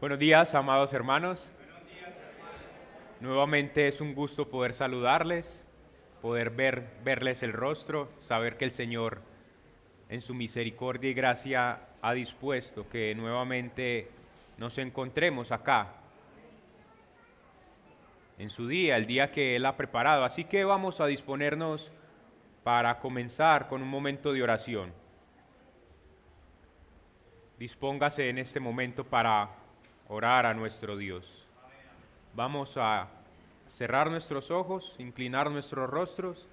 Buenos días, amados hermanos. Nuevamente es un gusto poder saludarles, poder verles el rostro, saber que el Señor en su misericordia y gracia ha dispuesto que nuevamente nos encontremos acá en su día, el día que Él ha preparado. Así que vamos a disponernos para comenzar con un momento de oración. Dispóngase en este momento para orar a nuestro Dios. Vamos a cerrar nuestros ojos, inclinar nuestros rostros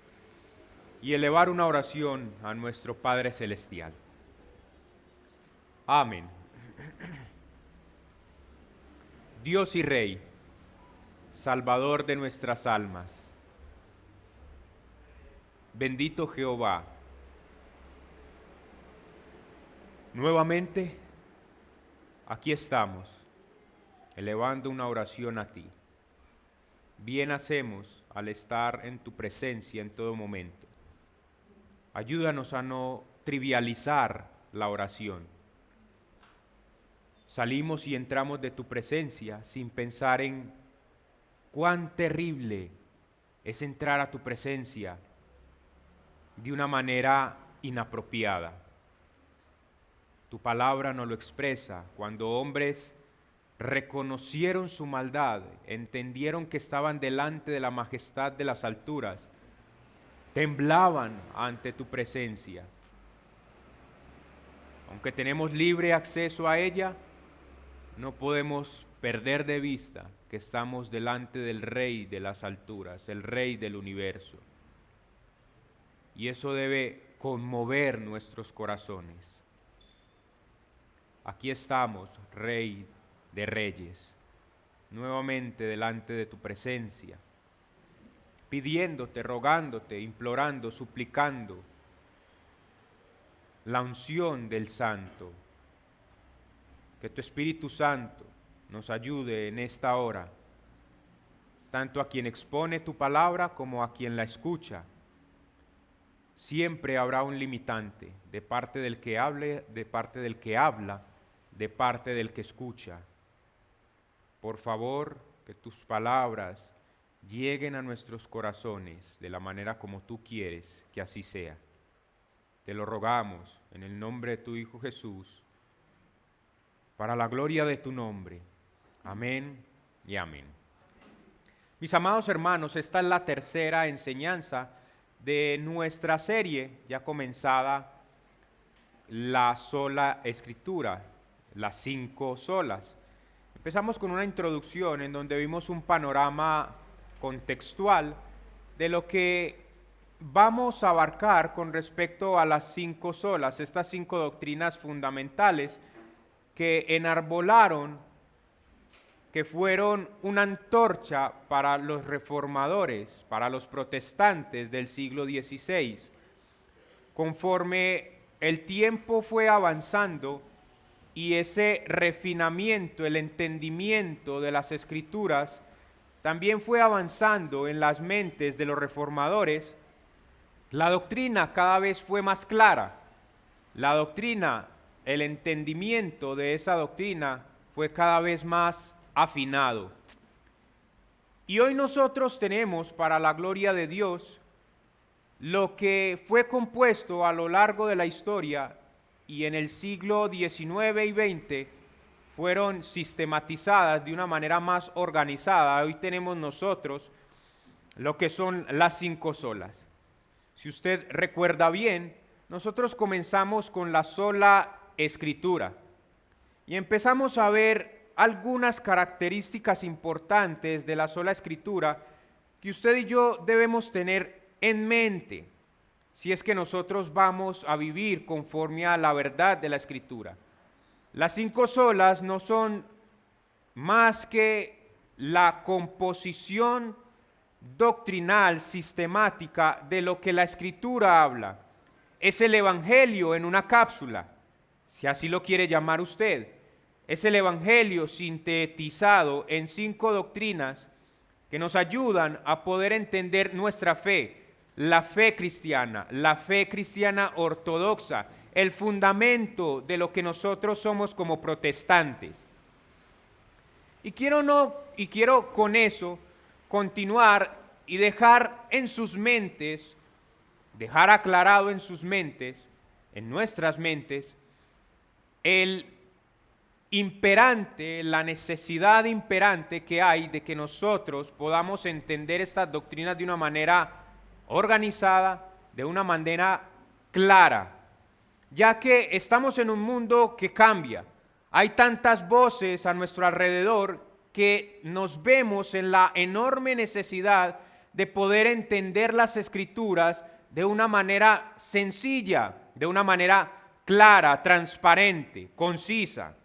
y elevar una oración a nuestro Padre Celestial. Amén. Dios y Rey, Salvador de nuestras almas, bendito Jehová, nuevamente aquí estamos, elevando una oración a ti. Bien hacemos al estar en tu presencia en todo momento. Ayúdanos a no trivializar la oración. Salimos y entramos de tu presencia sin pensar en cuán terrible es entrar a tu presencia de una manera inapropiada. Tu palabra nos lo expresa cuando hombres reconocieron su maldad, entendieron que estaban delante de la majestad de las alturas, temblaban ante tu presencia. Aunque tenemos libre acceso a ella, no podemos perder de vista que estamos delante del Rey de las alturas, el Rey del universo. Y eso debe conmover nuestros corazones. Aquí estamos, Rey de Reyes, nuevamente delante de tu presencia, pidiéndote, rogándote, implorando, suplicando la unción del Santo. Que tu Espíritu Santo nos ayude en esta hora, tanto a quien expone tu palabra como a quien la escucha. Siempre habrá un limitante de parte del que hable, de parte del que habla, de parte del que escucha. Por favor, que tus palabras lleguen a nuestros corazones de la manera como tú quieres que así sea. Te lo rogamos en el nombre de tu Hijo Jesús, para la gloria de tu nombre. Amén y amén. Mis amados hermanos, esta es la tercera enseñanza de nuestra serie, ya comenzada la sola escritura, las 5 solas. Empezamos con una introducción en donde vimos un panorama contextual de lo que vamos a abarcar con respecto a las 5 solas, estas 5 doctrinas fundamentales que enarbolaron, que fueron una antorcha para los reformadores, para los protestantes del siglo XVI. Conforme el tiempo fue avanzando y ese refinamiento, el entendimiento de las Escrituras, también fue avanzando en las mentes de los reformadores, la doctrina cada vez fue más clara. La doctrina, el entendimiento de esa doctrina fue cada vez más afinado. Y hoy nosotros tenemos, para la gloria de Dios, lo que fue compuesto a lo largo de la historia y en el siglo XIX y XX fueron sistematizadas de una manera más organizada. Hoy tenemos nosotros lo que son las 5 solas. Si usted recuerda bien, nosotros comenzamos con la sola escritura y empezamos a ver algunas características importantes de la sola escritura que usted y yo debemos tener en mente si es que nosotros vamos a vivir conforme a la verdad de la escritura. Las 5 solas no son más que la composición doctrinal, sistemática de lo que la escritura habla. Es el evangelio en una cápsula, si así lo quiere llamar usted. Es el evangelio sintetizado en 5 doctrinas que nos ayudan a poder entender nuestra fe, la fe cristiana ortodoxa, el fundamento de lo que nosotros somos como protestantes. Y quiero con eso continuar y dejar en sus mentes, dejar aclarado en sus mentes, en nuestras mentes, el imperante, la necesidad imperante que hay de que nosotros podamos entender estas doctrinas de una manera organizada, de una manera clara, ya que estamos en un mundo que cambia. Hay tantas voces a nuestro alrededor que nos vemos en la enorme necesidad de poder entender las Escrituras de una manera sencilla, de una manera clara, transparente, concisa.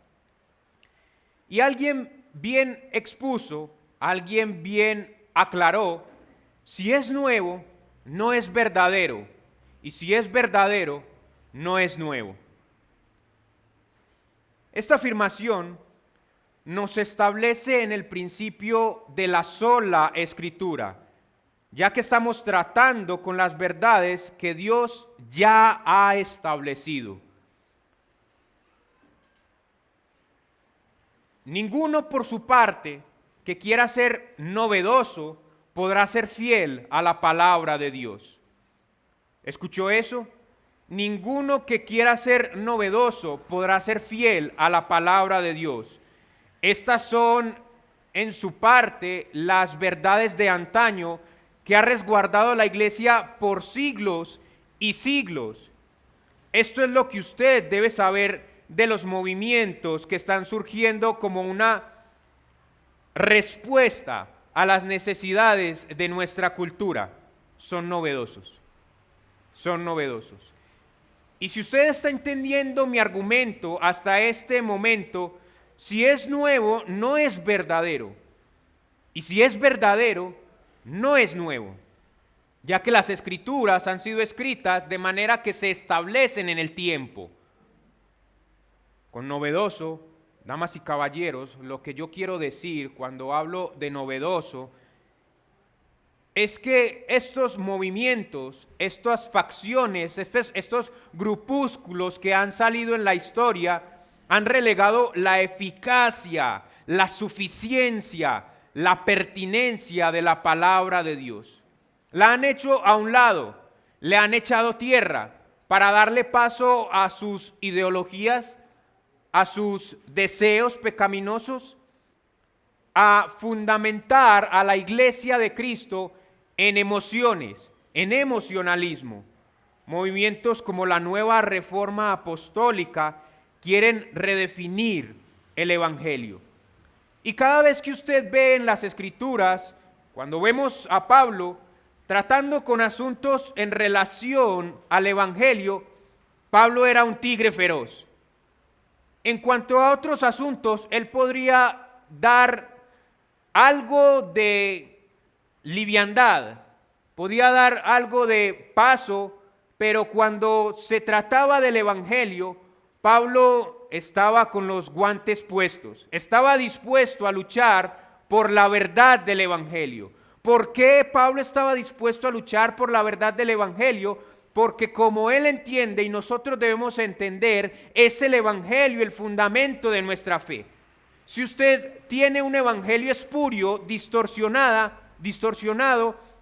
Y alguien bien expuso, alguien bien aclaró, si es nuevo, no es verdadero, y si es verdadero, no es nuevo. Esta afirmación nos establece en el principio de la sola Escritura, ya que estamos tratando con las verdades que Dios ya ha establecido. Ninguno por su parte que quiera ser novedoso podrá ser fiel a la palabra de Dios. ¿Escuchó eso? Ninguno que quiera ser novedoso podrá ser fiel a la palabra de Dios. Estas son, en su parte, las verdades de antaño que ha resguardado la iglesia por siglos y siglos. Esto es lo que usted debe saber de los movimientos que están surgiendo como una respuesta a las necesidades de nuestra cultura. Son novedosos. Son novedosos. Y si usted está entendiendo mi argumento hasta este momento, si es nuevo, no es verdadero. Y si es verdadero, no es nuevo, ya que las Escrituras han sido escritas de manera que se establecen en el tiempo. Con novedoso, damas y caballeros, lo que yo quiero decir cuando hablo de novedoso es que estos movimientos, estas facciones, estos grupúsculos que han salido en la historia han relegado la eficacia, la suficiencia, la pertinencia de la palabra de Dios. La han hecho a un lado, le han echado tierra para darle paso a sus ideologías, a sus deseos pecaminosos, a fundamentar a la iglesia de Cristo en emociones, en emocionalismo. Movimientos como la Nueva Reforma Apostólica quieren redefinir el Evangelio. Y cada vez que usted ve en las Escrituras, cuando vemos a Pablo tratando con asuntos en relación al Evangelio, Pablo era un tigre feroz. En cuanto a otros asuntos, él podría dar algo de liviandad, podía dar algo de paso, pero cuando se trataba del Evangelio, Pablo estaba con los guantes puestos, estaba dispuesto a luchar por la verdad del Evangelio. ¿Por qué Pablo estaba dispuesto a luchar por la verdad del Evangelio? Porque como él entiende y nosotros debemos entender, es el Evangelio el fundamento de nuestra fe. Si usted tiene un evangelio espurio, distorsionado,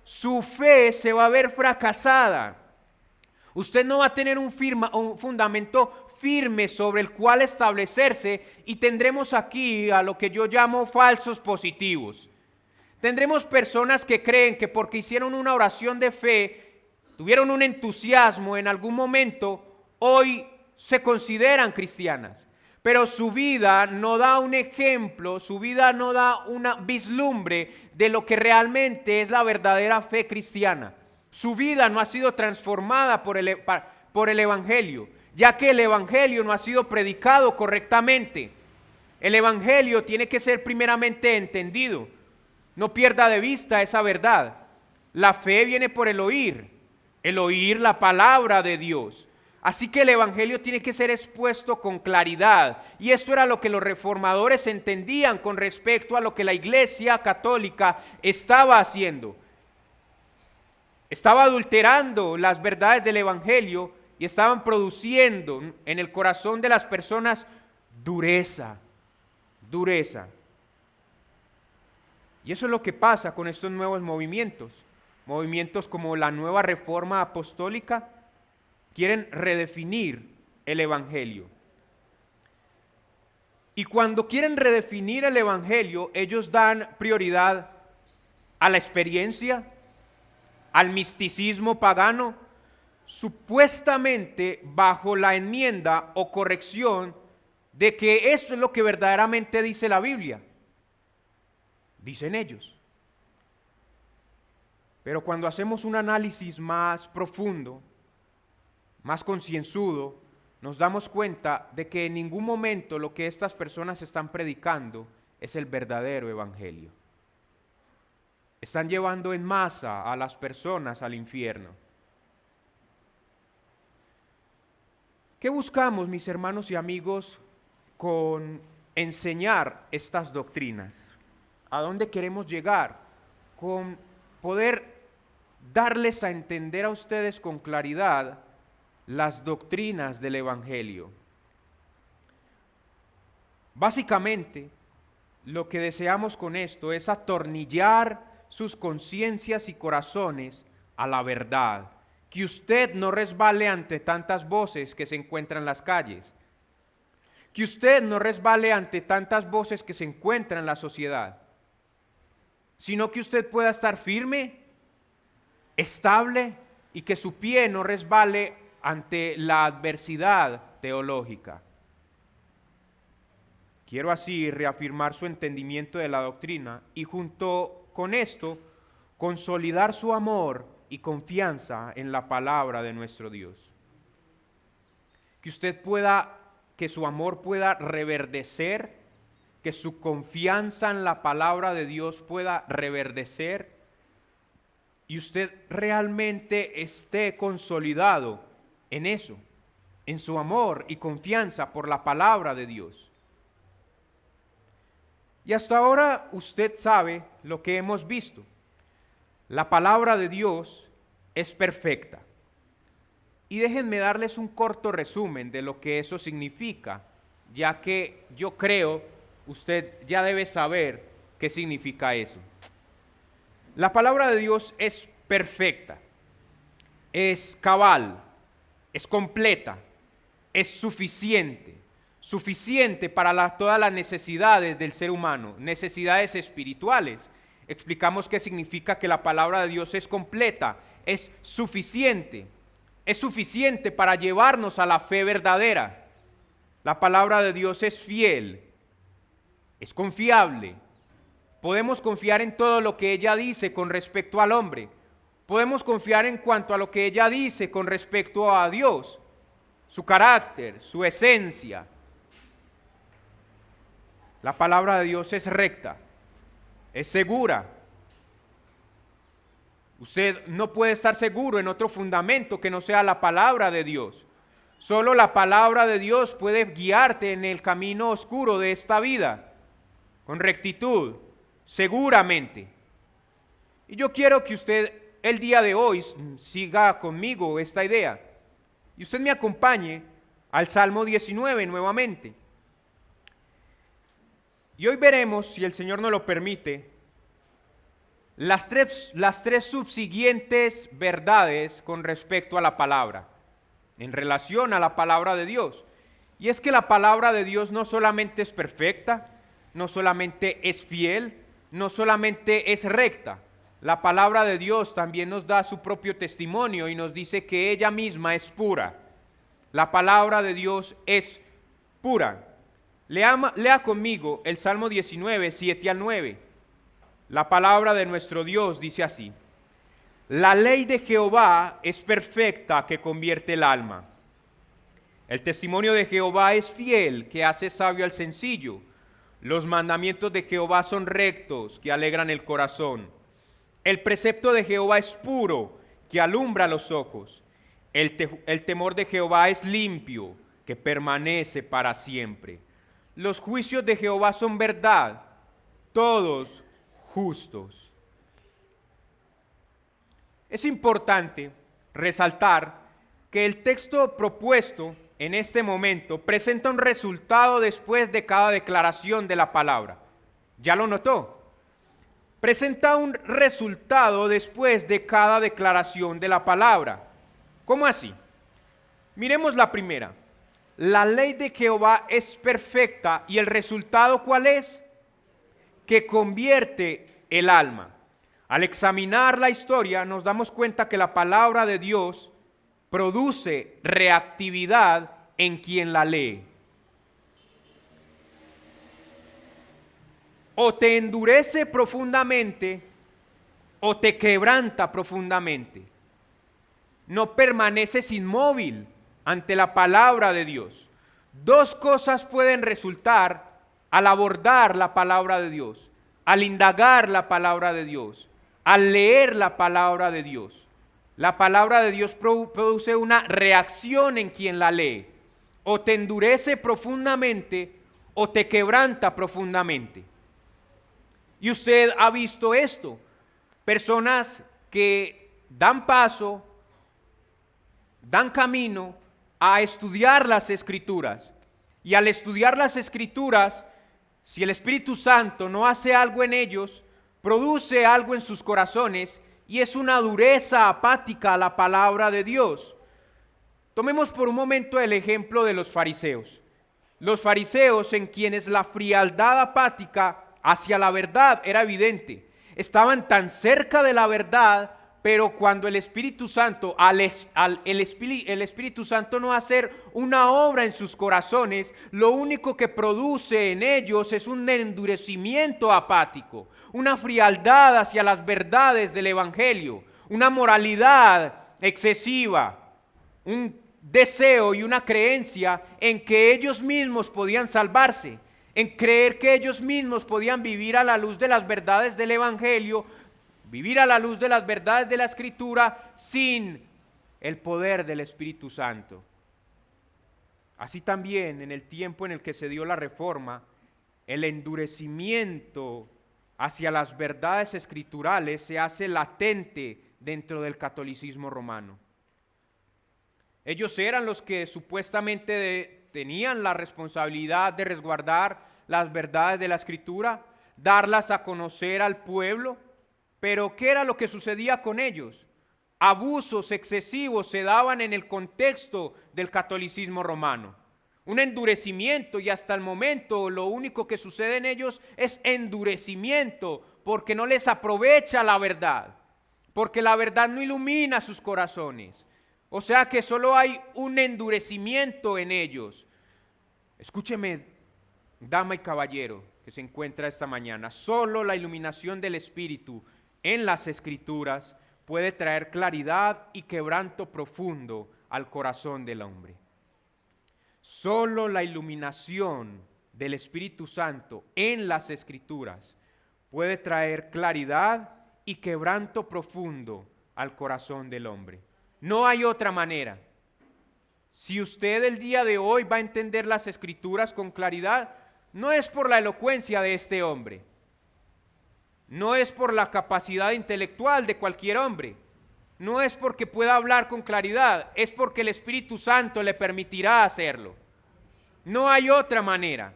su fe se va a ver fracasada. Usted no va a tener un fundamento firme sobre el cual establecerse y tendremos aquí a lo que yo llamo falsos positivos. Tendremos personas que creen que porque hicieron una oración de fe, tuvieron un entusiasmo en algún momento, hoy se consideran cristianas. Pero su vida no da un ejemplo, su vida no da una vislumbre de lo que realmente es la verdadera fe cristiana. Su vida no ha sido transformada por el Evangelio, ya que el Evangelio no ha sido predicado correctamente. El Evangelio tiene que ser primeramente entendido. No pierda de vista esa verdad. La fe viene por el oír la palabra de Dios. Así que el Evangelio tiene que ser expuesto con claridad. Y esto era lo que los reformadores entendían con respecto a lo que la Iglesia Católica estaba haciendo. Estaba adulterando las verdades del Evangelio y estaban produciendo en el corazón de las personas dureza. Y eso es lo que pasa con estos nuevos movimientos. Movimientos como la Nueva Reforma Apostólica quieren redefinir el Evangelio. Y cuando quieren redefinir el Evangelio, ellos dan prioridad a la experiencia, al misticismo pagano, supuestamente bajo la enmienda o corrección de que eso es lo que verdaderamente dice la Biblia. Dicen ellos. Pero cuando hacemos un análisis más profundo, más concienzudo, nos damos cuenta de que en ningún momento lo que estas personas están predicando es el verdadero evangelio. Están llevando en masa a las personas al infierno. ¿Qué buscamos, mis hermanos y amigos, con enseñar estas doctrinas? ¿A dónde queremos llegar? Con poder darles a entender a ustedes con claridad las doctrinas del Evangelio. Básicamente, lo que deseamos con esto es atornillar sus conciencias y corazones a la verdad, que usted no resbale ante tantas voces que se encuentran en las calles, que usted no resbale ante tantas voces que se encuentran en la sociedad, sino que usted pueda estar firme, estable y que su pie no resbale ante la adversidad teológica. Quiero así reafirmar su entendimiento de la doctrina y junto con esto consolidar su amor y confianza en la palabra de nuestro Dios. Que que su amor pueda reverdecer, que su confianza en la palabra de Dios pueda reverdecer y usted realmente esté consolidado en eso, en su amor y confianza por la palabra de Dios. Y hasta ahora usted sabe lo que hemos visto. La palabra de Dios es perfecta. Y déjenme darles un corto resumen de lo que eso significa, ya que yo creo usted ya debe saber qué significa eso. La palabra de Dios es perfecta, es cabal, es completa, es suficiente para todas las necesidades del ser humano, necesidades espirituales. Explicamos qué significa que la palabra de Dios es completa, es suficiente para llevarnos a la fe verdadera. La palabra de Dios es fiel, es confiable. Podemos confiar en todo lo que ella dice con respecto al hombre. Podemos confiar en cuanto a lo que ella dice con respecto a Dios, su carácter, su esencia. La palabra de Dios es recta, es segura. Usted no puede estar seguro en otro fundamento que no sea la palabra de Dios. Solo la palabra de Dios puede guiarte en el camino oscuro de esta vida, con rectitud, seguramente. Y yo quiero que usted el día de hoy siga conmigo esta idea. Y usted me acompañe al Salmo 19 nuevamente. Y hoy veremos, si el Señor nos lo permite, las tres subsiguientes verdades con respecto a la palabra, en relación a la palabra de Dios. Y es que la palabra de Dios no solamente es perfecta, no solamente es fiel, no solamente es recta. La palabra de Dios también nos da su propio testimonio y nos dice que ella misma es pura. La palabra de Dios es pura. Lea conmigo el Salmo 19, 7 al 9. La palabra de nuestro Dios dice así: la ley de Jehová es perfecta, que convierte el alma. El testimonio de Jehová es fiel, que hace sabio al sencillo. Los mandamientos de Jehová son rectos, que alegran el corazón. El precepto de Jehová es puro, que alumbra los ojos. El temor de Jehová es limpio, que permanece para siempre. Los juicios de Jehová son verdad, todos justos. Es importante resaltar que el texto propuesto en este momento presenta un resultado después de cada declaración de la palabra. ¿Ya lo notó? presenta un resultado después de cada declaración de la palabra. ¿Cómo así? Miremos la primera. La ley de Jehová es perfecta y el resultado ¿cuál es? Que convierte el alma. Al examinar la historia nos damos cuenta que la palabra de Dios produce reactividad en quien la lee. O te endurece profundamente o te quebranta profundamente. No permaneces inmóvil ante la palabra de Dios. Dos cosas pueden resultar al abordar la palabra de Dios, al indagar la palabra de Dios, al leer la palabra de Dios. La palabra de Dios produce una reacción en quien la lee. O te endurece profundamente o te quebranta profundamente. Y usted ha visto esto. Personas que dan paso, dan camino a estudiar las Escrituras. Y al estudiar las Escrituras, si el Espíritu Santo no hace algo en ellos, produce algo en sus corazones y es una dureza apática a la palabra de Dios. Tomemos por un momento el ejemplo de los fariseos. Los fariseos en quienes la frialdad apática hacia la verdad era evidente. Estaban tan cerca de la verdad, pero cuando el Espíritu Santo, el Espíritu Santo no hacer una obra en sus corazones, lo único que produce en ellos es un endurecimiento apático, una frialdad hacia las verdades del Evangelio, una moralidad excesiva, un deseo y una creencia en que ellos mismos podían salvarse, en creer que ellos mismos podían vivir a la luz de las verdades del Evangelio, vivir a la luz de las verdades de la Escritura sin el poder del Espíritu Santo. Así también en el tiempo en el que se dio la Reforma, el endurecimiento hacia las verdades escriturales se hace latente dentro del catolicismo romano. Ellos eran los que supuestamente tenían la responsabilidad de resguardar las verdades de la Escritura, darlas a conocer al pueblo. Pero ¿qué era lo que sucedía con ellos? Abusos excesivos se daban en el contexto del catolicismo romano. Un endurecimiento, y hasta el momento lo único que sucede en ellos es endurecimiento, porque no les aprovecha la verdad, porque la verdad no ilumina sus corazones. O sea que solo hay un endurecimiento en ellos. Escúcheme, dama y caballero que se encuentra esta mañana, solo la iluminación del Espíritu en las Escrituras puede traer claridad y quebranto profundo al corazón del hombre. Solo la iluminación del Espíritu Santo en las Escrituras puede traer claridad y quebranto profundo al corazón del hombre. No hay otra manera. Si usted el día de hoy va a entender las Escrituras con claridad, no es por la elocuencia de este hombre, no es por la capacidad intelectual de cualquier hombre, no es porque pueda hablar con claridad, es porque el Espíritu Santo le permitirá hacerlo. No hay otra manera.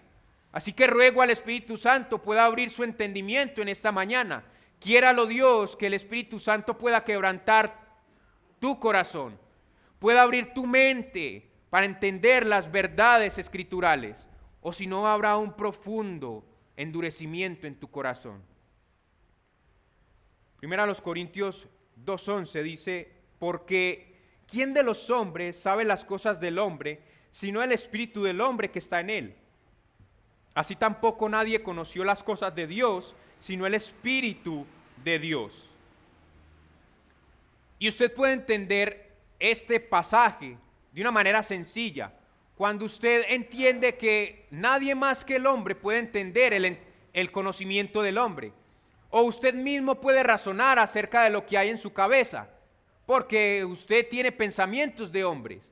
Así que ruego al Espíritu Santo pueda abrir su entendimiento en esta mañana. Quiéralo Dios que el Espíritu Santo pueda quebrantar tu corazón, pueda abrir tu mente para entender las verdades escriturales, o si no habrá un profundo endurecimiento en tu corazón. Primera a los Corintios 2:11 dice, porque ¿quién de los hombres sabe las cosas del hombre, sino el espíritu del hombre que está en él? Así tampoco nadie conoció las cosas de Dios, sino el Espíritu de Dios. Y usted puede entender este pasaje de una manera sencilla, cuando usted entiende que nadie más que el hombre puede entender el conocimiento del hombre. O usted mismo puede razonar acerca de lo que hay en su cabeza, porque usted tiene pensamientos de hombres.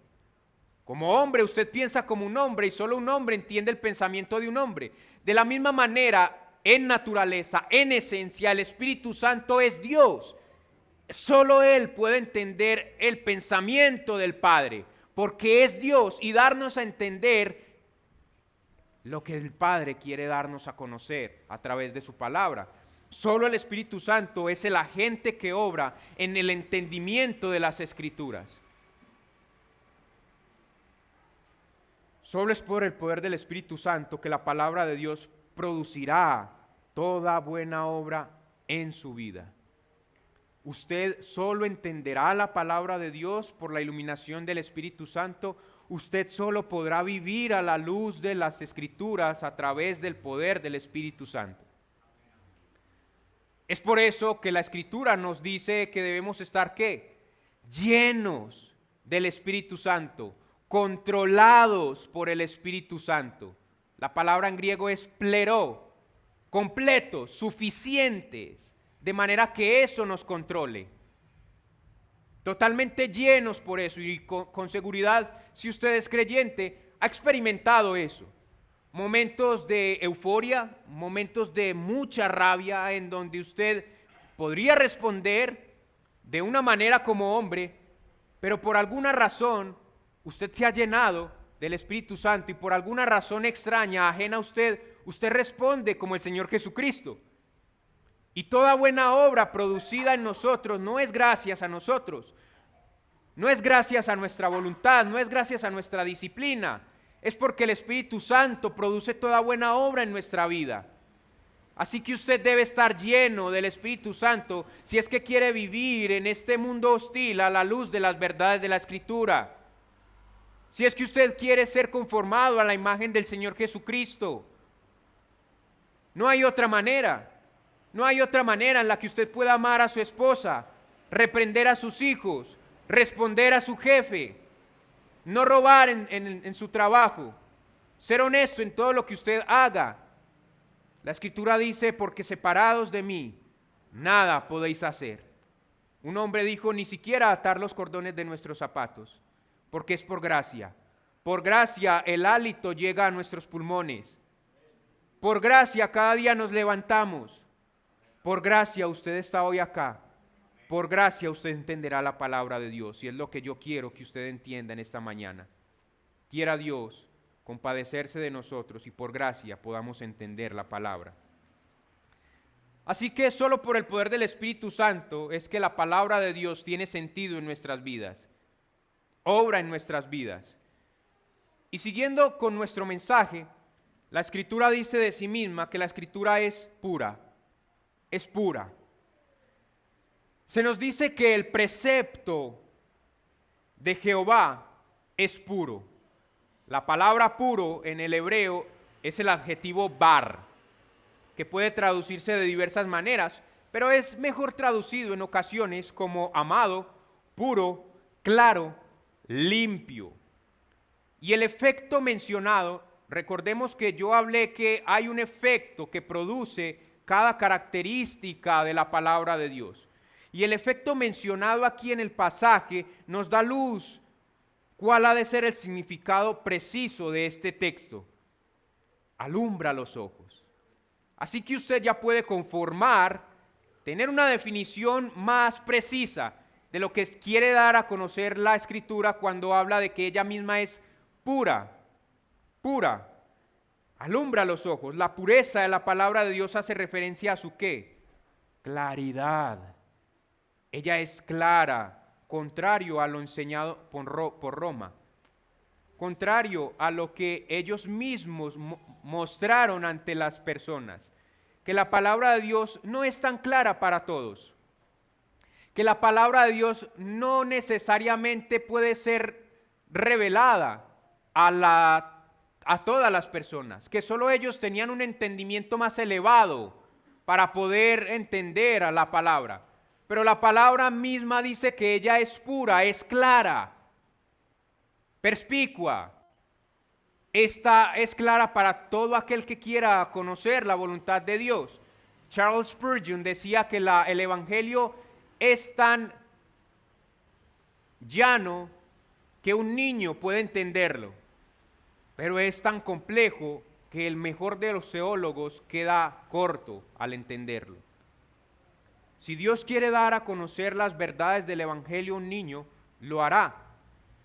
Como hombre, usted piensa como un hombre y solo un hombre entiende el pensamiento de un hombre. De la misma manera, en naturaleza, en esencia, el Espíritu Santo es Dios. Solo Él puede entender el pensamiento del Padre, porque es Dios, y darnos a entender lo que el Padre quiere darnos a conocer a través de su palabra. Solo el Espíritu Santo es el agente que obra en el entendimiento de las Escrituras. Solo es por el poder del Espíritu Santo que la palabra de Dios producirá toda buena obra en su vida. Usted solo entenderá la palabra de Dios por la iluminación del Espíritu Santo. Usted solo podrá vivir a la luz de las Escrituras a través del poder del Espíritu Santo. Es por eso que la Escritura nos dice que debemos estar, ¿qué? Llenos del Espíritu Santo, controlados por el Espíritu Santo. La palabra en griego es pleró, completos, suficientes, de manera que eso nos controle. Totalmente llenos por eso, y con seguridad, si usted es creyente, ha experimentado eso. Momentos de euforia, momentos de mucha rabia, en donde usted podría responder de una manera como hombre, pero por alguna razón usted se ha llenado del Espíritu Santo y por alguna razón extraña, ajena a usted, usted responde como el Señor Jesucristo. Y toda buena obra producida en nosotros no es gracias a nosotros, no es gracias a nuestra voluntad, no es gracias a nuestra disciplina, es porque el Espíritu Santo produce toda buena obra en nuestra vida. Así que usted debe estar lleno del Espíritu Santo si es que quiere vivir en este mundo hostil a la luz de las verdades de la Escritura. Si es que usted quiere ser conformado a la imagen del Señor Jesucristo. No hay otra manera. No hay otra manera en la que usted pueda amar a su esposa, reprender a sus hijos, responder a su jefe, no robar en su trabajo, ser honesto en todo lo que usted haga. La Escritura dice, porque separados de mí, nada podéis hacer. Un hombre dijo, ni siquiera atar los cordones de nuestros zapatos, porque es por gracia. Por gracia el hálito llega a nuestros pulmones. Por gracia cada día nos levantamos. Por gracia usted está hoy acá. Por gracia usted entenderá la palabra de Dios, y es lo que yo quiero que usted entienda en esta mañana. Quiera Dios compadecerse de nosotros y por gracia podamos entender la palabra. Así que solo por el poder del Espíritu Santo es que la palabra de Dios tiene sentido en nuestras vidas, obra en nuestras vidas. Y siguiendo con nuestro mensaje, la Escritura dice de sí misma que la Escritura es pura, es pura. Se nos dice que el precepto de Jehová es puro. La palabra puro en el hebreo es el adjetivo bar, que puede traducirse de diversas maneras, pero es mejor traducido en ocasiones como amado, puro, claro, limpio. Y el efecto mencionado, recordemos que yo hablé que hay un efecto que produce cada característica de la palabra de Dios. Y el efecto mencionado aquí en el pasaje nos da luz cuál ha de ser el significado preciso de este texto. Alumbra los ojos. Así que usted ya puede conformar, tener una definición más precisa de lo que quiere dar a conocer la Escritura cuando habla de que ella misma es pura, pura. Alumbra los ojos. La pureza de la palabra de Dios hace referencia a su ¿qué? Claridad. Ella es clara, contrario a lo enseñado por Roma, contrario a lo que ellos mismos mostraron ante las personas, que la palabra de Dios no es tan clara para todos, que la palabra de Dios no necesariamente puede ser revelada a todas las personas, que solo ellos tenían un entendimiento más elevado para poder entender a la palabra. Pero la palabra misma dice que ella es pura, es clara, perspicua. Esta es clara para todo aquel que quiera conocer la voluntad de Dios. Charles Spurgeon decía que el Evangelio es tan llano que un niño puede entenderlo, pero es tan complejo que el mejor de los teólogos queda corto al entenderlo. Si Dios quiere dar a conocer las verdades del Evangelio a un niño, lo hará.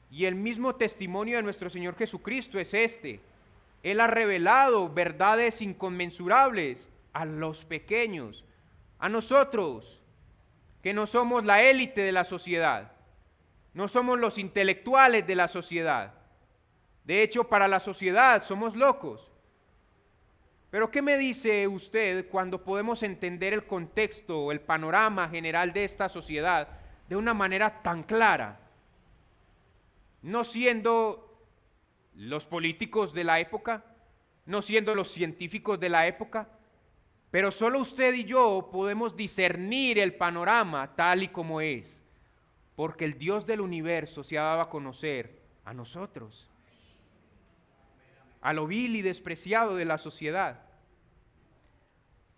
Y el mismo testimonio de nuestro Señor Jesucristo es este. Él ha revelado verdades inconmensurables a los pequeños, A nosotros, que no somos la élite de la sociedad, no somos los intelectuales de la sociedad. De hecho, para la sociedad somos locos. Pero ¿qué me dice usted cuando podemos entender el contexto o el panorama general de esta sociedad de una manera tan clara? No siendo los políticos de la época, no siendo los científicos de la época, pero solo usted y yo podemos discernir el panorama tal y como es, porque el Dios del universo se ha dado a conocer a nosotros, a lo vil y despreciado de la sociedad.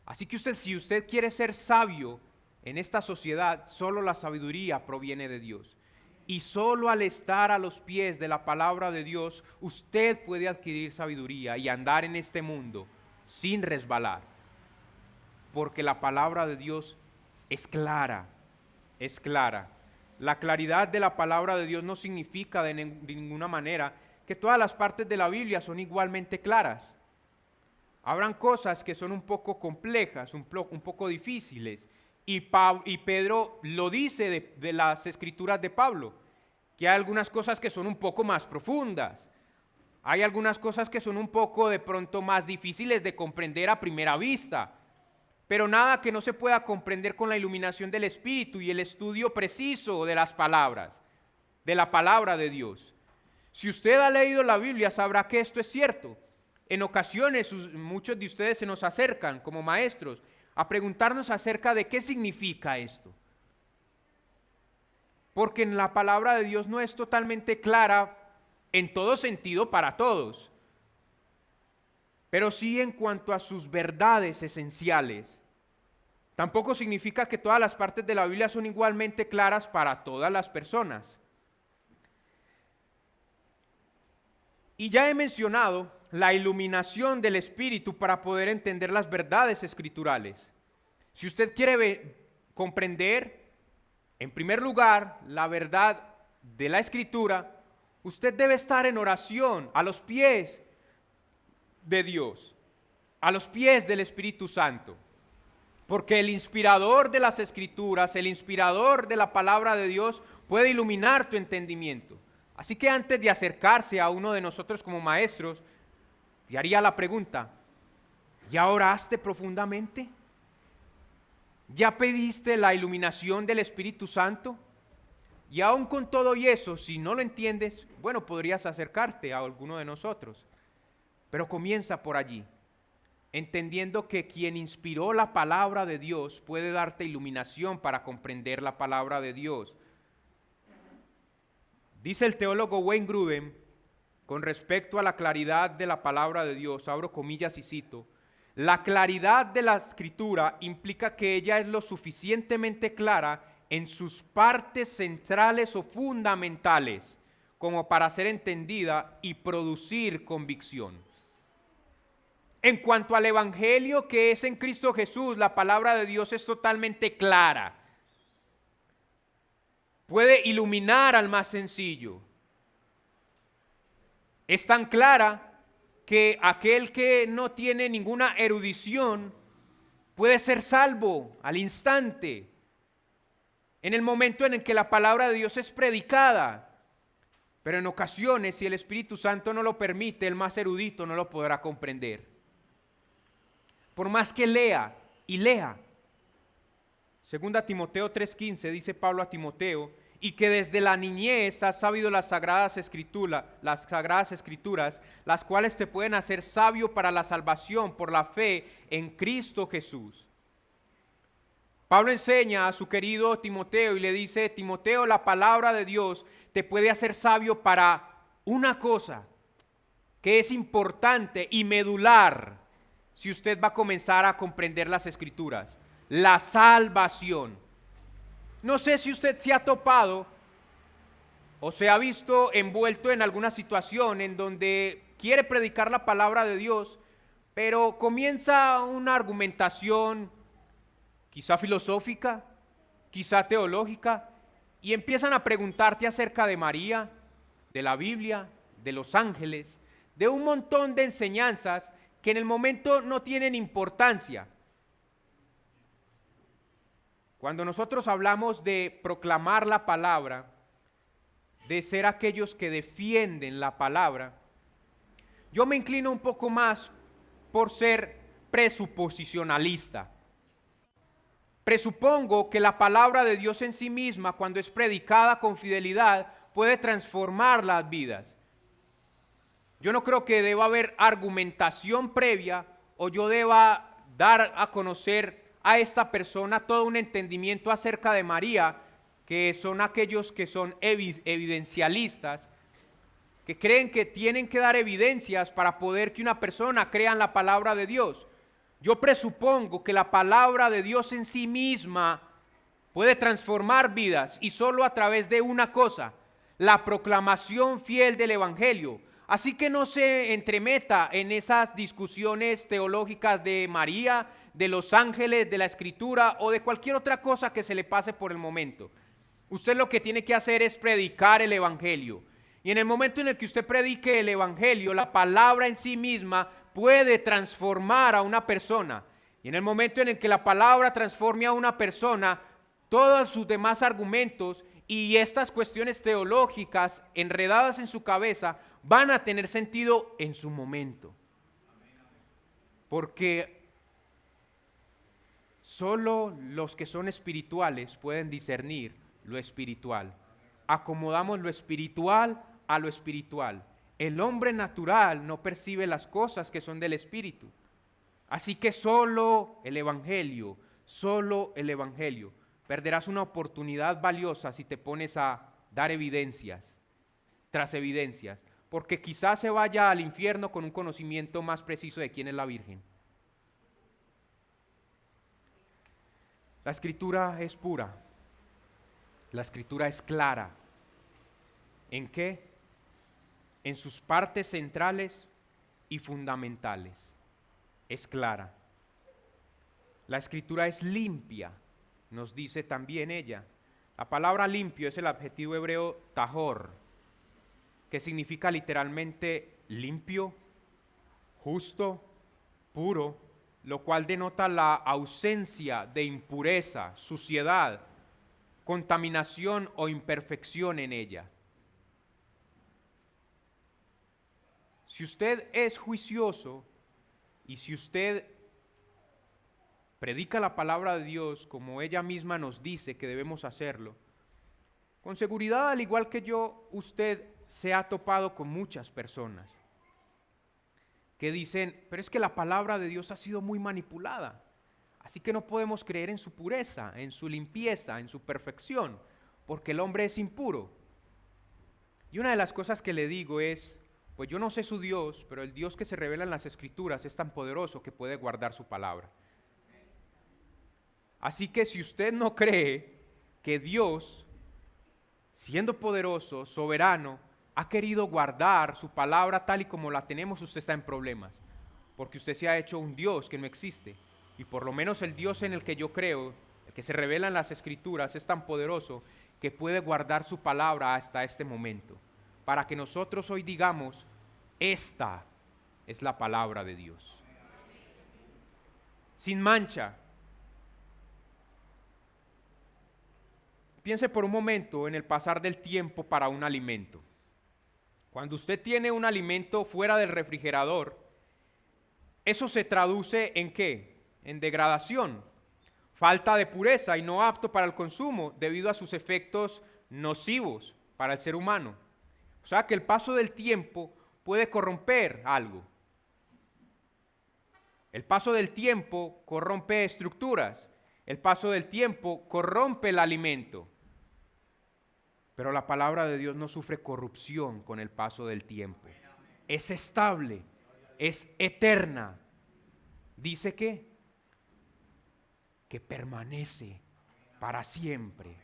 Así que si usted quiere ser sabio en esta sociedad, solo la sabiduría proviene de Dios. Y solo al estar a los pies de la palabra de Dios, usted puede adquirir sabiduría y andar en este mundo sin resbalar. Porque la palabra de Dios es clara, es clara. La claridad de la palabra de Dios no significa de ninguna manera que todas las partes de la Biblia son igualmente claras. Habrán cosas que son un poco complejas, un poco difíciles. Y Pedro lo dice de las escrituras de Pablo, que hay algunas cosas que son un poco más profundas. Hay algunas cosas que son un poco de pronto más difíciles de comprender a primera vista. Pero nada que no se pueda comprender con la iluminación del Espíritu y el estudio preciso de las palabras, de la palabra de Dios. Si usted ha leído la Biblia, sabrá que esto es cierto. En ocasiones, muchos de ustedes se nos acercan como maestros a preguntarnos acerca de qué significa esto. Porque en la palabra de Dios no es totalmente clara en todo sentido para todos, pero sí en cuanto a sus verdades esenciales. Tampoco significa que todas las partes de la Biblia son igualmente claras para todas las personas. Y ya he mencionado la iluminación del Espíritu para poder entender las verdades escriturales. Si usted quiere comprender, en primer lugar, la verdad de la Escritura, usted debe estar en oración a los pies de Dios, a los pies del Espíritu Santo. Porque el inspirador de las Escrituras, el inspirador de la palabra de Dios puede iluminar tu entendimiento. Así que antes de acercarse a uno de nosotros como maestros, te haría la pregunta, ¿ya oraste profundamente? ¿Ya pediste la iluminación del Espíritu Santo? Y aún con todo y eso, si no lo entiendes, bueno, podrías acercarte a alguno de nosotros. Pero comienza por allí, entendiendo que quien inspiró la palabra de Dios puede darte iluminación para comprender la palabra de Dios. Dice el teólogo Wayne Grudem, con respecto a la claridad de la palabra de Dios, abro comillas y cito, la claridad de la Escritura implica que ella es lo suficientemente clara en sus partes centrales o fundamentales como para ser entendida y producir convicción. En cuanto al Evangelio que es en Cristo Jesús, la palabra de Dios es totalmente clara. Puede iluminar al más sencillo. Es tan clara que aquel que no tiene ninguna erudición puede ser salvo al instante, en el momento en el que la palabra de Dios es predicada. Pero en ocasiones, si el Espíritu Santo no lo permite, el más erudito no lo podrá comprender. Por más que lea y lea. Segunda Timoteo 3:15 dice Pablo a Timoteo, y que desde la niñez has sabido las sagradas escrituras, las cuales te pueden hacer sabio para la salvación por la fe en Cristo Jesús. Pablo enseña a su querido Timoteo y le dice, Timoteo, la palabra de Dios te puede hacer sabio para una cosa que es importante y medular si usted va a comenzar a comprender las Escrituras, la salvación. No sé si usted se ha topado o se ha visto envuelto en alguna situación en donde quiere predicar la palabra de Dios, pero comienza una argumentación quizá filosófica, quizá teológica, y empiezan a preguntarte acerca de María, de la Biblia, de los ángeles, de un montón de enseñanzas que en el momento no tienen importancia. Cuando nosotros hablamos de proclamar la palabra, de ser aquellos que defienden la palabra, yo me inclino un poco más por ser presuposicionalista. Presupongo que la palabra de Dios en sí misma, cuando es predicada con fidelidad, puede transformar las vidas. Yo no creo que deba haber argumentación previa o yo deba dar a conocer a esta persona todo un entendimiento acerca de María, que son aquellos que son evidencialistas, que creen que tienen que dar evidencias para poder que una persona crea en la palabra de Dios. Yo presupongo que la palabra de Dios en sí misma puede transformar vidas y solo a través de una cosa, la proclamación fiel del Evangelio. Así que no se entremeta en esas discusiones teológicas de María, de los ángeles, de la Escritura o de cualquier otra cosa que se le pase por el momento. Usted lo que tiene que hacer es predicar el Evangelio. Y en el momento en el que usted predique el Evangelio, la palabra en sí misma puede transformar a una persona. Y en el momento en el que la palabra transforme a una persona, todos sus demás argumentos y estas cuestiones teológicas enredadas en su cabeza van a tener sentido en su momento. Porque solo los que son espirituales pueden discernir lo espiritual. Acomodamos lo espiritual a lo espiritual. El hombre natural no percibe las cosas que son del espíritu. Así que solo el Evangelio. Perderás una oportunidad valiosa si te pones a dar evidencias tras evidencias, porque quizás se vaya al infierno con un conocimiento más preciso de quién es la Virgen. La Escritura es pura, la Escritura es clara. ¿En qué? En sus partes centrales y fundamentales. Es clara. La Escritura es limpia, nos dice también ella. La palabra limpio es el adjetivo hebreo tahor, que significa literalmente limpio, justo, puro, lo cual denota la ausencia de impureza, suciedad, contaminación o imperfección en ella. Si usted es juicioso y si usted predica la palabra de Dios como ella misma nos dice que debemos hacerlo, con seguridad, al igual que yo, usted se ha topado con muchas personas que dicen, pero es que la palabra de Dios ha sido muy manipulada, así que no podemos creer en su pureza, en su limpieza, en su perfección, porque el hombre es impuro. Y una de las cosas que le digo es, pues yo no sé su Dios, pero el Dios que se revela en las Escrituras es tan poderoso que puede guardar su palabra. Así que si usted no cree que Dios, siendo poderoso, soberano, ha querido guardar su palabra tal y como la tenemos, usted está en problemas, porque usted se ha hecho un Dios que no existe, y por lo menos el Dios en el que yo creo, el que se revela en las Escrituras, es tan poderoso que puede guardar su palabra hasta este momento, para que nosotros hoy digamos, esta es la palabra de Dios. Sin mancha. Piense por un momento en el pasar del tiempo para un alimento. Cuando usted tiene un alimento fuera del refrigerador, eso se traduce ¿en qué? En degradación, falta de pureza y no apto para el consumo debido a sus efectos nocivos para el ser humano. O sea que el paso del tiempo puede corromper algo. El paso del tiempo corrompe estructuras. El paso del tiempo corrompe el alimento. Pero la palabra de Dios no sufre corrupción con el paso del tiempo. Es estable, es eterna. Dice que permanece para siempre.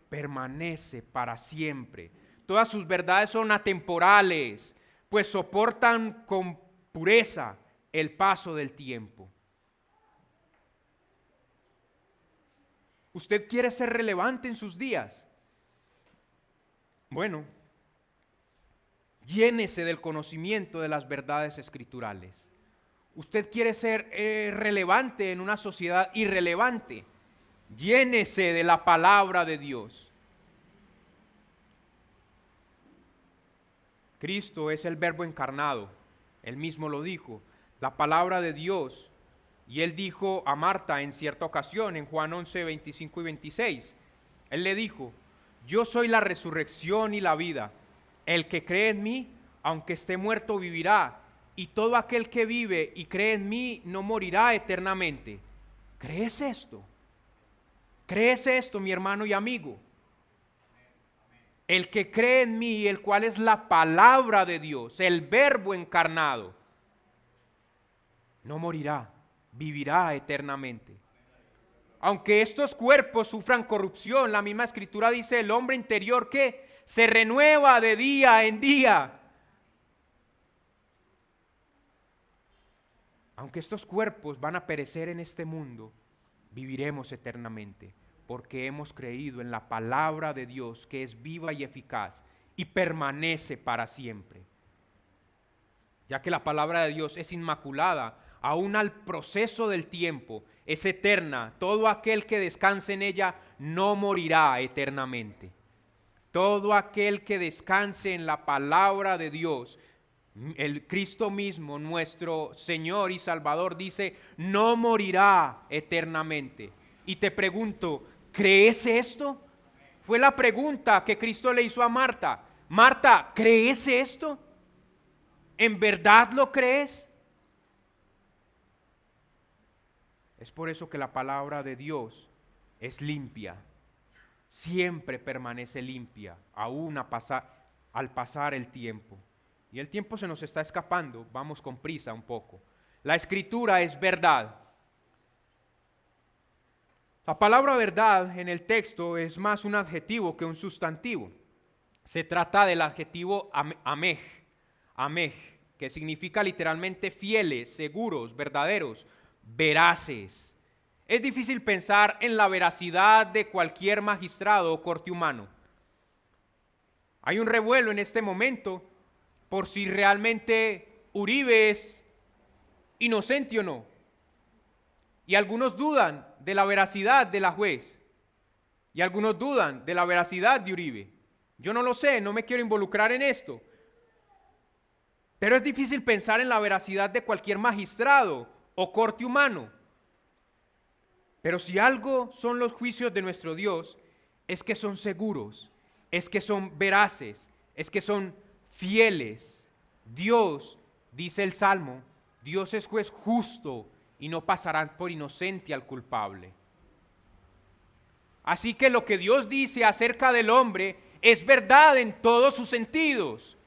Permanece para siempre. Todas sus verdades son atemporales, pues soportan con pureza el paso del tiempo. ¿Usted quiere ser relevante en sus días? Bueno, llénese del conocimiento de las verdades escriturales. ¿Usted quiere ser relevante en una sociedad irrelevante? Llénese de la palabra de Dios. Cristo es el Verbo encarnado. Él mismo lo dijo, la palabra de Dios. Y él dijo a Marta en cierta ocasión, en Juan 11, 25 y 26, él le dijo, yo soy la resurrección y la vida. El que cree en mí, aunque esté muerto, vivirá. Y todo aquel que vive y cree en mí no morirá eternamente. ¿Crees esto? ¿Crees esto, mi hermano y amigo? El que cree en mí, el cual es la palabra de Dios, el Verbo encarnado, no morirá, vivirá eternamente. Aunque estos cuerpos sufran corrupción, la misma Escritura dice, el hombre interior que se renueva de día en día. Aunque estos cuerpos van a perecer en este mundo, viviremos eternamente, porque hemos creído en la palabra de Dios, que es viva y eficaz y permanece para siempre. Ya que la palabra de Dios es inmaculada, aún al proceso del tiempo, es eterna. Todo aquel que descanse en ella no morirá eternamente. Todo aquel que descanse en la palabra de Dios, el Cristo mismo, nuestro Señor y Salvador, dice, no morirá eternamente. Y te pregunto, ¿crees esto? Fue la pregunta que Cristo le hizo a Marta. Marta, ¿crees esto? ¿En verdad lo crees? Es por eso que la palabra de Dios es limpia. Siempre permanece limpia, aún al pasar el tiempo. Y el tiempo se nos está escapando, vamos con prisa un poco. La Escritura es verdad. La palabra verdad en el texto es más un adjetivo que un sustantivo. Se trata del adjetivo amej, que significa literalmente fieles, seguros, verdaderos, veraces. Es difícil pensar en la veracidad de cualquier magistrado o corte humano. Hay un revuelo en este momento por si realmente Uribe es inocente o no. Y algunos dudan de la veracidad de la juez. Y algunos dudan de la veracidad de Uribe. Yo no lo sé, no me quiero involucrar en esto. Pero es difícil pensar en la veracidad de cualquier magistrado o corte humano. Pero si algo son los juicios de nuestro Dios, es que son seguros, es que son veraces, es que son fieles. Dios, dice el Salmo, Dios es juez justo y no pasará por inocente al culpable. Así que lo que Dios dice acerca del hombre es verdad en todos sus sentidos.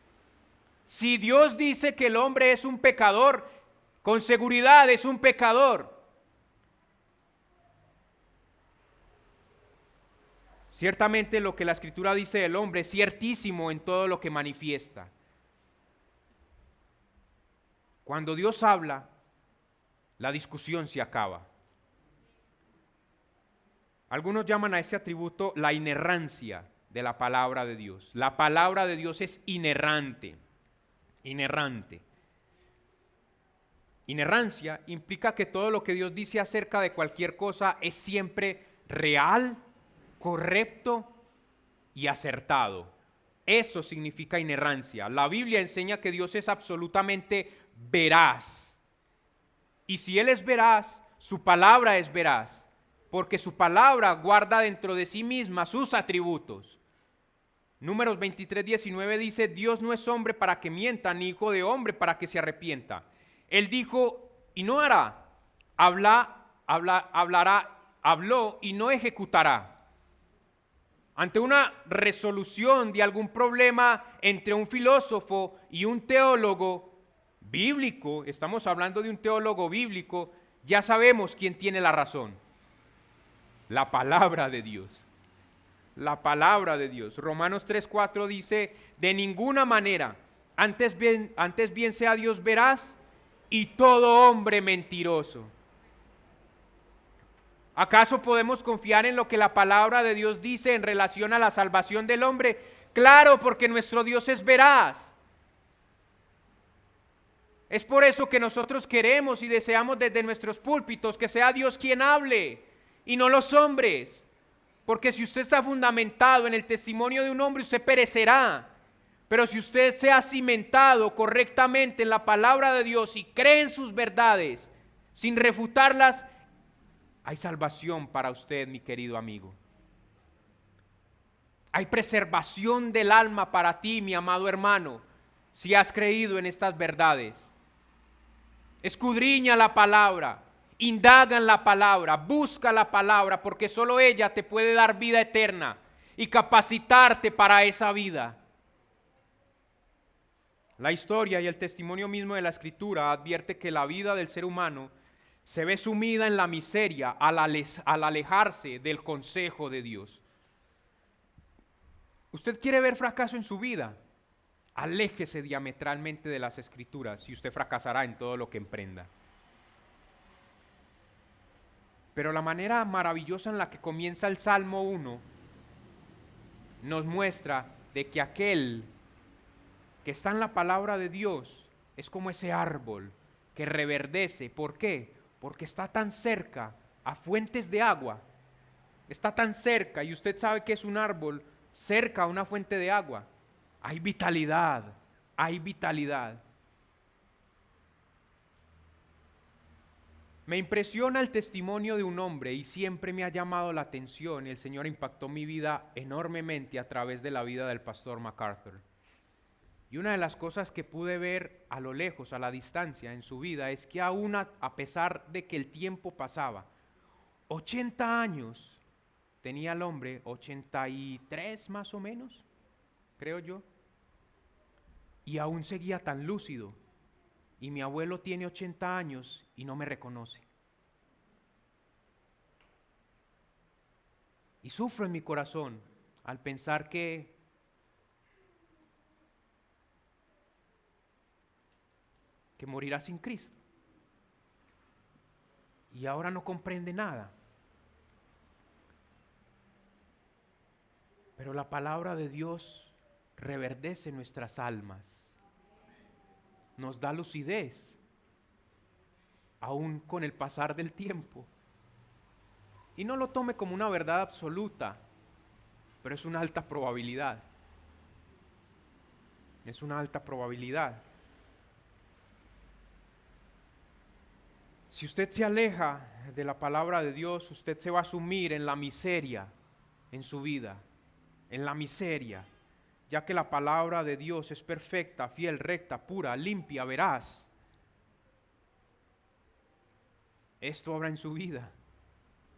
Si Dios dice que el hombre es un pecador, con seguridad es un pecador. Ciertamente lo que la Escritura dice del hombre es ciertísimo en todo lo que manifiesta. Cuando Dios habla, la discusión se acaba. Algunos llaman a ese atributo la inerrancia de la palabra de Dios. La palabra de Dios es inerrante. Inerrancia implica que todo lo que Dios dice acerca de cualquier cosa es siempre real, correcto y acertado. Eso significa inerrancia. La Biblia enseña que Dios es absolutamente veraz. Y si Él es veraz, su palabra es veraz, porque su palabra guarda dentro de sí misma sus atributos. Números 23:19 dice, Dios no es hombre para que mienta, ni hijo de hombre para que se arrepienta. Él dijo y no hará, habló y no ejecutará. Ante una resolución de algún problema entre un filósofo y un teólogo bíblico, estamos hablando de un teólogo bíblico, ya sabemos quién tiene la razón. La palabra de Dios. La palabra de Dios. Romanos 3:4 dice, de ninguna manera, antes bien sea Dios veraz y todo hombre mentiroso. ¿Acaso podemos confiar en lo que la palabra de Dios dice en relación a la salvación del hombre? Claro, porque nuestro Dios es veraz. Es por eso que nosotros queremos y deseamos desde nuestros púlpitos que sea Dios quien hable, y no los hombres. Porque si usted está fundamentado en el testimonio de un hombre, usted perecerá. Pero si usted se ha cimentado correctamente en la palabra de Dios y cree en sus verdades, sin refutarlas, hay salvación para usted, mi querido amigo. Hay preservación del alma para ti, mi amado hermano, si has creído en estas verdades. Escudriña la palabra, indaga en la palabra, busca la palabra, porque solo ella te puede dar vida eterna y capacitarte para esa vida. La historia y el testimonio mismo de la Escritura advierte que la vida del ser humano se ve sumida en la miseria al alejarse del consejo de Dios. ¿Usted quiere ver fracaso en su vida? Aléjese diametralmente de las Escrituras y usted fracasará en todo lo que emprenda. Pero la manera maravillosa en la que comienza el Salmo 1 nos muestra de que aquel que está en la palabra de Dios es como ese árbol que reverdece. ¿Por qué? Porque está tan cerca a fuentes de agua. Está tan cerca, y usted sabe que es un árbol cerca a una fuente de agua. Hay vitalidad, hay vitalidad. Me impresiona el testimonio de un hombre y siempre me ha llamado la atención. El Señor impactó mi vida enormemente a través de la vida del pastor MacArthur. Y una de las cosas que pude ver a lo lejos, a la distancia en su vida, es que aún a pesar de que el tiempo pasaba, 80 años tenía el hombre, 83 más o menos, creo yo, y aún seguía tan lúcido. Y mi abuelo tiene 80 años y no me reconoce. Y sufro en mi corazón al pensar que morirá sin Cristo. Y ahora no comprende nada. Pero la palabra de Dios reverdece nuestras almas. Nos da lucidez, aún con el pasar del tiempo. Y no lo tome como una verdad absoluta, pero es una alta probabilidad. Es una alta probabilidad. Si usted se aleja de la palabra de Dios, usted se va a sumir en la miseria en su vida, en la miseria, ya que la palabra de Dios es perfecta, fiel, recta, pura, limpia, veraz. Esto habrá en su vida,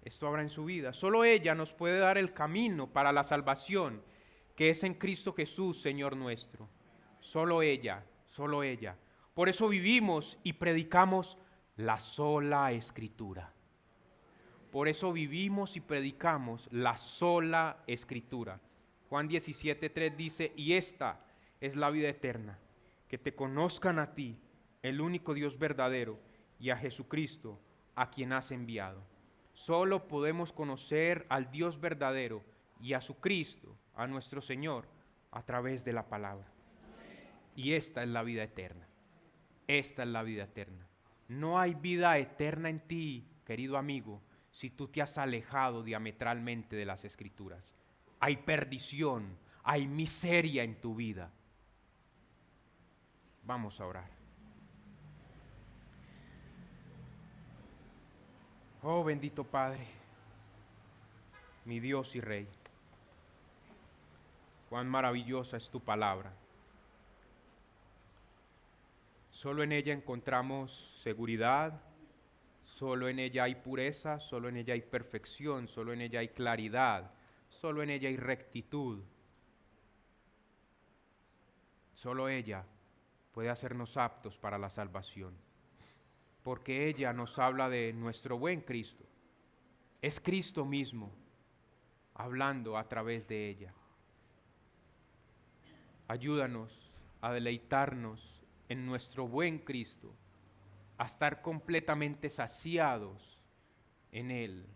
esto habrá en su vida. Solo ella nos puede dar el camino para la salvación, que es en Cristo Jesús, Señor nuestro. Solo ella, solo ella. Por eso vivimos y predicamos la sola Escritura. Por eso vivimos y predicamos la sola Escritura. Juan 17:3 dice, y esta es la vida eterna, que te conozcan a ti, el único Dios verdadero, y a Jesucristo, a quien has enviado. Solo podemos conocer al Dios verdadero y a su Cristo, a nuestro Señor, a través de la palabra. Y esta es la vida eterna. Esta es la vida eterna. No hay vida eterna en ti, querido amigo, si tú te has alejado diametralmente de las Escrituras. Hay perdición, hay miseria en tu vida. Vamos a orar. Oh bendito Padre, mi Dios y Rey, cuán maravillosa es tu palabra. Solo en ella encontramos seguridad, solo en ella hay pureza, solo en ella hay perfección, solo en ella hay claridad, solo en ella hay rectitud. Solo ella puede hacernos aptos para la salvación, porque ella nos habla de nuestro buen Cristo. Es Cristo mismo hablando a través de ella. Ayúdanos a deleitarnos en nuestro buen Cristo, a estar completamente saciados en Él.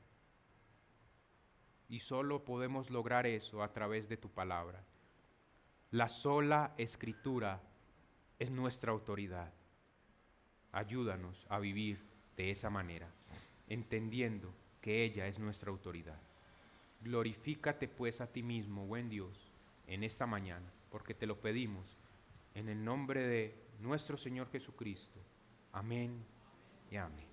Y solo podemos lograr eso a través de tu palabra. La sola Escritura es nuestra autoridad. Ayúdanos a vivir de esa manera, entendiendo que ella es nuestra autoridad. Glorifícate pues a ti mismo, buen Dios, en esta mañana, porque te lo pedimos en el nombre de nuestro Señor Jesucristo. Amén y amén.